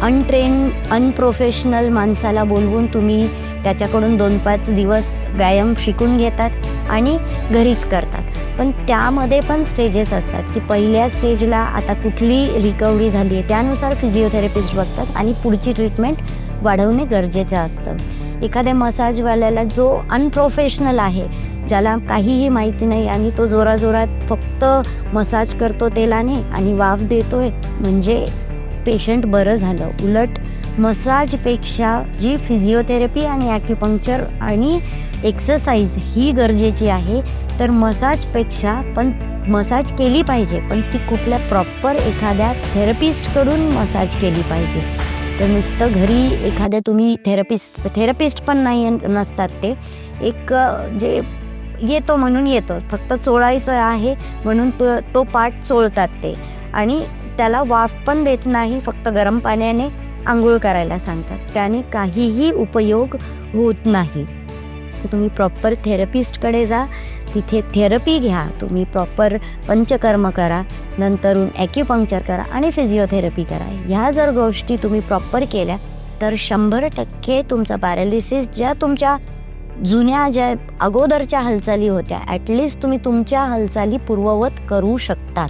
Unprofessional माणसाला बोलवून तुम्ही त्याच्याकडून 2-5 दिवस व्यायाम शिकून घेतात आणि घरीच करतात. पण त्यामध्ये पण स्टेजेस असतात की पहिल्या स्टेजला आता कुठली रिकव्हरी झाली आहे त्यानुसार फिजिओथेरपिस्ट बघतात आणि पुढची ट्रीटमेंट वाढवणे गरजेचं असतं. एखाद्या मसाजवाल्याला जो अनप्रोफेशनल आहे, ज्याला काहीही माहिती नाही आणि तो जोराजोरात फक्त मसाज करतो तेलाने आणि वाफ देतोय म्हणजे पेशंट बरं झालं. उलट मसाजपेक्षा जी फिजिओथेरपी आणि ॲक्युपंक्चर आणि एक्सरसाइज ही गरजेची आहे, तर मसाजपेक्षा पण मसाज केली पाहिजे, पण ती कुठल्या प्रॉपर एखाद्या थेरपिस्टकडून मसाज केली पाहिजे. तर नुसतं घरी एखाद्या तुम्ही थेरपिस्ट पण नाही नसतात, ते एक जे येतो म्हणून येतो, फक्त चोळायचं आहे म्हणून तो पार्ट चोळतात ते आणि त्याला वाफ पण देत नाही, फक्त गरम पाण्याने आंघोळ करायला सांगतात. त्याने काहीही उपयोग होत नाही. तर तुम्ही प्रॉपर थेरपिस्टकडे जा, तिथे थेरपी घ्या, तुम्ही प्रॉपर पंचकर्म करा, नंतरून ॲक्युपंक्चर करा आणि फिजिओथेरपी करा. ह्या जर गोष्टी तुम्ही प्रॉपर केल्या तर 100% तुमचा पॅरालिसिस ज्या तुमच्या जुन्या ज्या अगोदरच्या हालचाली होत्या ॲटलिस्ट तुम्ही तुमच्या हालचाली पूर्ववत करू शकतात.